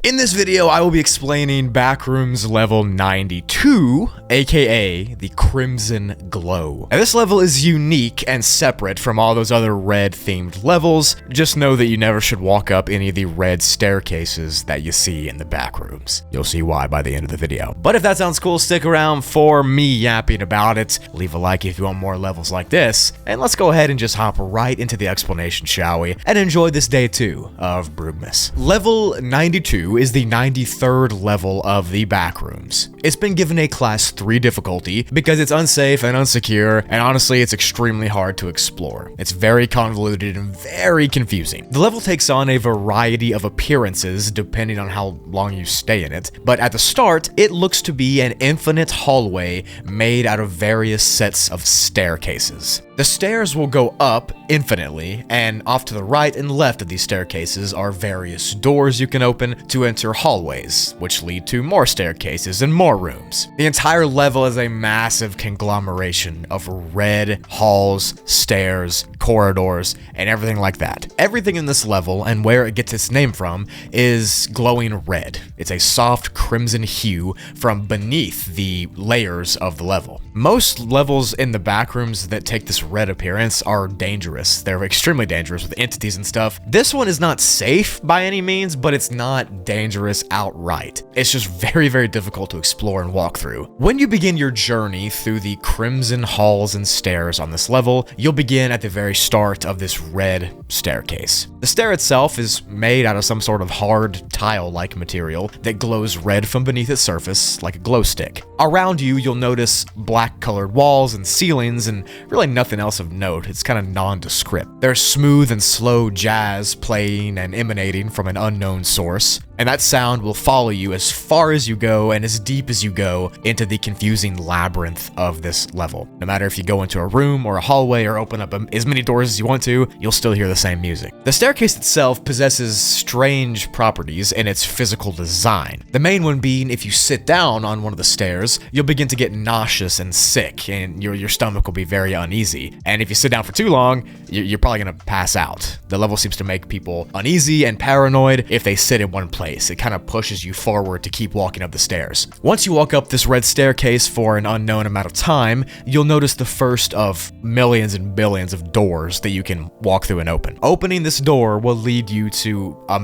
In this video, I will be explaining Backrooms level 92, aka the Crimson Glow. Now, this level is unique and separate from all those other red-themed levels. Just know that you never should walk up any of the red staircases that you see in the Backrooms. You'll see why by the end of the video. But if that sounds cool, stick around for me yapping about it. Leave a like if you want more levels like this, and let's go ahead and just hop right into the explanation, shall we? And enjoy this day 2 of Broogmas. Level 92 is the 93rd level of the Backrooms. It's been given a class 3 difficulty because it's unsafe and unsecure, and honestly it's extremely hard to explore. It's very convoluted and very confusing. The level takes on a variety of appearances depending on how long you stay in it, but at the start it looks to be an infinite hallway made out of various sets of staircases. The stairs will go up infinitely, and off to the right and left of these staircases are various doors you can open to enter hallways, which lead to more staircases and more rooms. The entire level is a massive conglomeration of red halls, stairs, corridors, and everything like that. Everything in this level, and where it gets its name from, is glowing red. It's a soft crimson hue from beneath the layers of the level. Most levels in the Backrooms that take this red appearance are dangerous. They're extremely dangerous with entities and stuff. This one is not safe by any means, but it's not dangerous outright. It's just very, very difficult to explore and walk through. When you begin your journey through the crimson halls and stairs on this level, you'll begin at the very start of this red staircase. The stair itself is made out of some sort of hard tile-like material that glows red from beneath its surface like a glow stick. Around you, you'll notice black-colored walls and ceilings and really nothing else of note. It's kind of nondescript. There's smooth and slow jazz playing and emanating from an unknown source, and that sound will follow you as far as you go and as deep as you go into the confusing labyrinth of this level. No matter if you go into a room or a hallway or open up as many doors as you want to, you'll still hear the same music. The staircase itself possesses strange properties in its physical design. The main one being, if you sit down on one of the stairs, you'll begin to get nauseous and sick, and your stomach will be very uneasy. And if you sit down for too long, you're probably gonna pass out. The level seems to make people uneasy and paranoid if they sit in one place. It kind of pushes you forward to keep walking up the stairs. Once you walk up this red staircase for an unknown amount of time, you'll notice the first of millions and billions of doors that you can walk through and open. Opening this door will lead you to a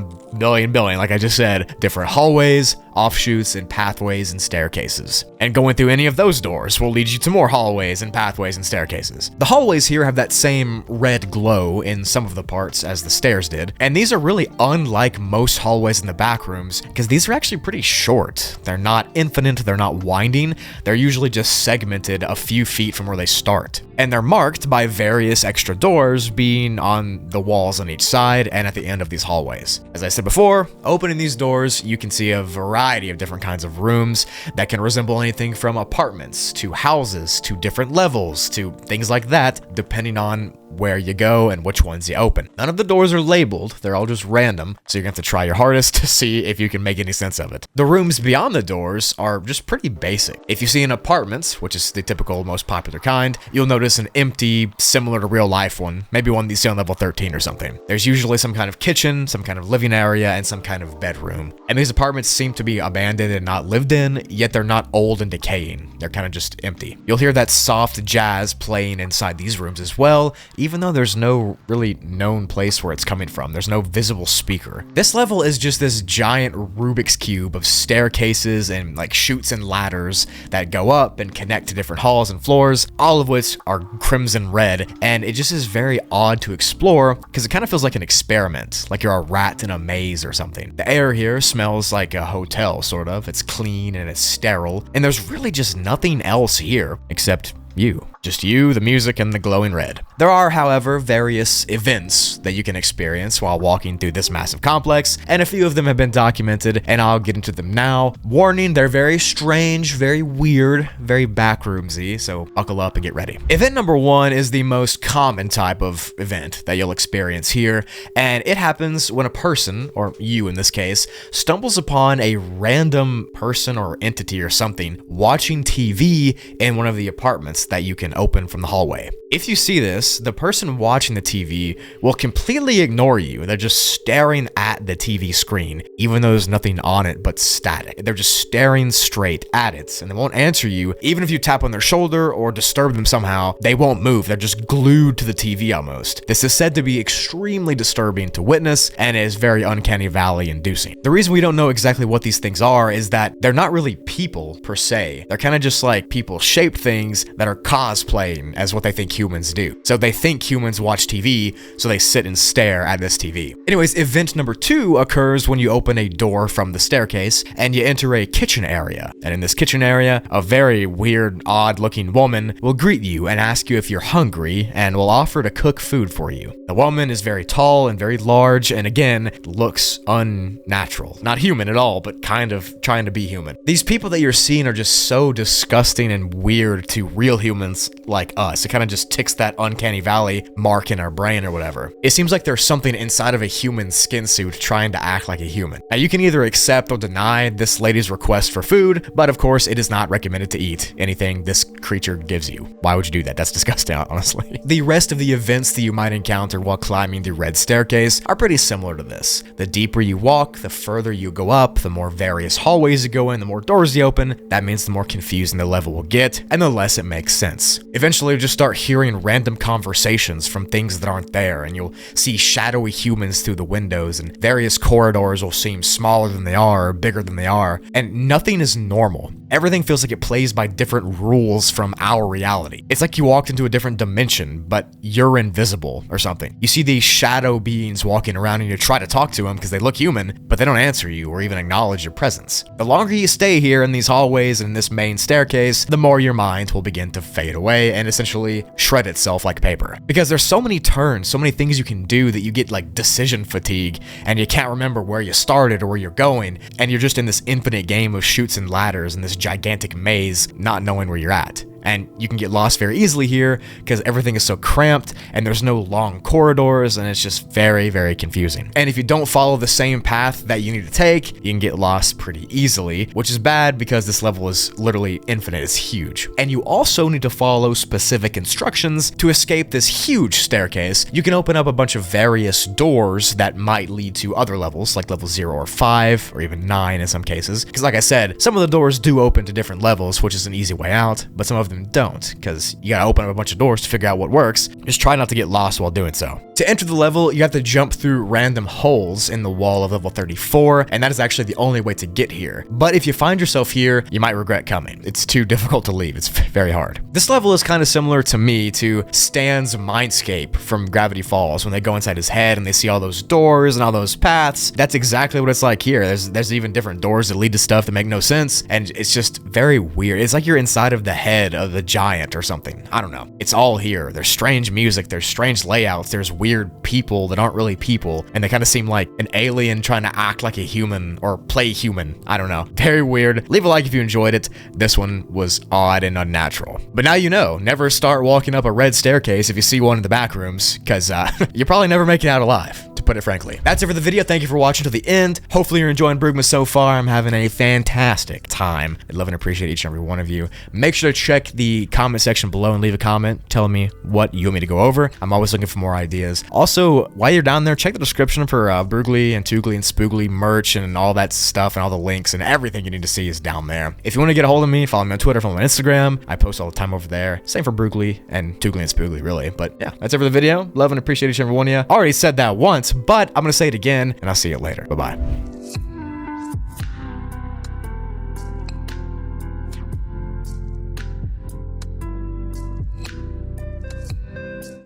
billion, like I just said, different hallways, offshoots, and pathways and staircases. And going through any of those doors will lead you to more hallways and pathways and staircases. The hallways here have that same red glow in some of the parts as the stairs did, and these are really unlike most hallways in the Backrooms because these are actually pretty short. They're not infinite, they're not winding, they're usually just segmented a few feet from where they start. And they're marked by various extra doors being on the walls on each side and at the end of these hallways. As I said before, opening these doors, you can see a variety of different kinds of rooms that can resemble anything from apartments to houses to different levels to things like that, depending on where you go and which ones you open. None of the doors are labeled, they're all just random, so you're gonna have to try your hardest to see if you can make any sense of it. The rooms beyond the doors are just pretty basic. If you see an apartment, which is the typical most popular kind, you'll notice an empty, similar to real life one, maybe one that you see on level 13 or something. There's usually some kind of kitchen, some kind of living area, and some kind of bedroom. And these apartments seem to be abandoned and not lived in, yet they're not old and decaying. They're kind of just empty. You'll hear that soft jazz playing inside these rooms as well, even though there's no really known place where it's coming from. There's no visible speaker. This level is just this giant Rubik's Cube of staircases and like chutes and ladders that go up and connect to different halls and floors, all of which are crimson red, and it just is very odd to explore because it kind of feels like an experiment, like you're a rat in a maze or something. The air here smells like a hotel, sort of. It's clean and it's sterile, and there's really just nothing else here except you. Just you, the music, and the glowing red. There are, however, various events that you can experience while walking through this massive complex, and a few of them have been documented, and I'll get into them now. Warning, they're very strange, very weird, very backroomsy, so buckle up and get ready. Event number 1 is the most common type of event that you'll experience here, and it happens when a person, or you in this case, stumbles upon a random person or entity or something watching TV in one of the apartments vents that you can open from the hallway. If you see this, the person watching the TV will completely ignore you. They're just staring at the TV screen, even though there's nothing on it but static. They're just staring straight at it, and they won't answer you. Even if you tap on their shoulder or disturb them somehow, they won't move. They're just glued to the TV almost. This is said to be extremely disturbing to witness and is very uncanny valley inducing. The reason we don't know exactly what these things are is that they're not really people per se. They're kind of just like people-shaped things that are cosplaying as what they think humans do. So they think humans watch TV, so they sit and stare at this TV. Anyways, event number 2 occurs when you open a door from the staircase and you enter a kitchen area. And in this kitchen area, a very weird, odd-looking woman will greet you and ask you if you're hungry and will offer to cook food for you. The woman is very tall and very large and again, looks unnatural. Not human at all, but kind of trying to be human. These people that you're seeing are just so disgusting and weird to real humans like us. It kind of just ticks that uncanny valley mark in our brain or whatever. It seems like there's something inside of a human skin suit trying to act like a human. Now you can either accept or deny this lady's request for food, but of course it is not recommended to eat anything this creature gives you. Why would you do that? That's disgusting, honestly. The rest of the events that you might encounter while climbing the red staircase are pretty similar to this. The deeper you walk, the further you go up, the more various hallways you go in, the more doors you open. That means the more confusing the level will get, and the less it makes sense. Eventually, you'll just start hearing random conversations from things that aren't there, and you'll see shadowy humans through the windows, and various corridors will seem smaller than they are, or bigger than they are, and nothing is normal. Everything feels like it plays by different rules from our reality. It's like you walked into a different dimension, but you're invisible or something. You see these shadow beings walking around and you try to talk to them because they look human, but they don't answer you or even acknowledge your presence. The longer you stay here in these hallways and in this main staircase, the more your mind will begin to fade away and essentially shred itself like paper. Because there's so many turns, so many things you can do that you get like decision fatigue and you can't remember where you started or where you're going, and you're just in this infinite game of chutes and ladders and this gigantic maze, not knowing where you're at. And you can get lost very easily here because everything is so cramped and there's no long corridors and it's just very, very confusing. And if you don't follow the same path that you need to take, you can get lost pretty easily, which is bad because this level is literally infinite. It's huge. And you also need to follow specific instructions to escape this huge staircase. You can open up a bunch of various doors that might lead to other levels, like level 0 or 5 or even 9 in some cases. Because like I said, some of the doors do open to different levels, which is an easy way out, but some of them don't, because you gotta open up a bunch of doors to figure out what works. Just try not to get lost while doing so. To enter the level, you have to jump through random holes in the wall of level 34, and that is actually the only way to get here. But if you find yourself here, you might regret coming. It's too difficult to leave. It's very hard. This level is kind of similar to me to Stan's Mindscape from Gravity Falls when they go inside his head and they see all those doors and all those paths. That's exactly what it's like here. There's even different doors that lead to stuff that make no sense, and it's just very weird. It's like you're inside of the head of the giant or something. I don't know. It's all here. There's strange music, there's strange layouts, there's weird people that aren't really people, and they kind of seem like an alien trying to act like a human or play human. I don't know. Very weird. Leave a like if you enjoyed it. This one was odd and unnatural. But now you know, never start walking up a red staircase if you see one in the back rooms, because you probably never make it out alive, to put it frankly. That's it for the video. Thank you for watching to the end. Hopefully you're enjoying Brugma so far. I'm having a fantastic time. I love and appreciate each and every one of you. Make sure to check the comment section below and leave a comment telling me what you want me to go over. I'm always looking for more ideas. Also, while you're down there, check the description for Brugly and Toogly and Spoogly merch and all that stuff, and all the links and everything you need to see is down there. If you want to get a hold of me, follow me on Twitter, follow me on Instagram. I post all the time over there. Same for Brugly and Toogly and Spoogly, really. But yeah, that's it for the video. Love and appreciate each and every one of you. Already said that once, but I'm going to say it again, and I'll see you later. Bye-bye.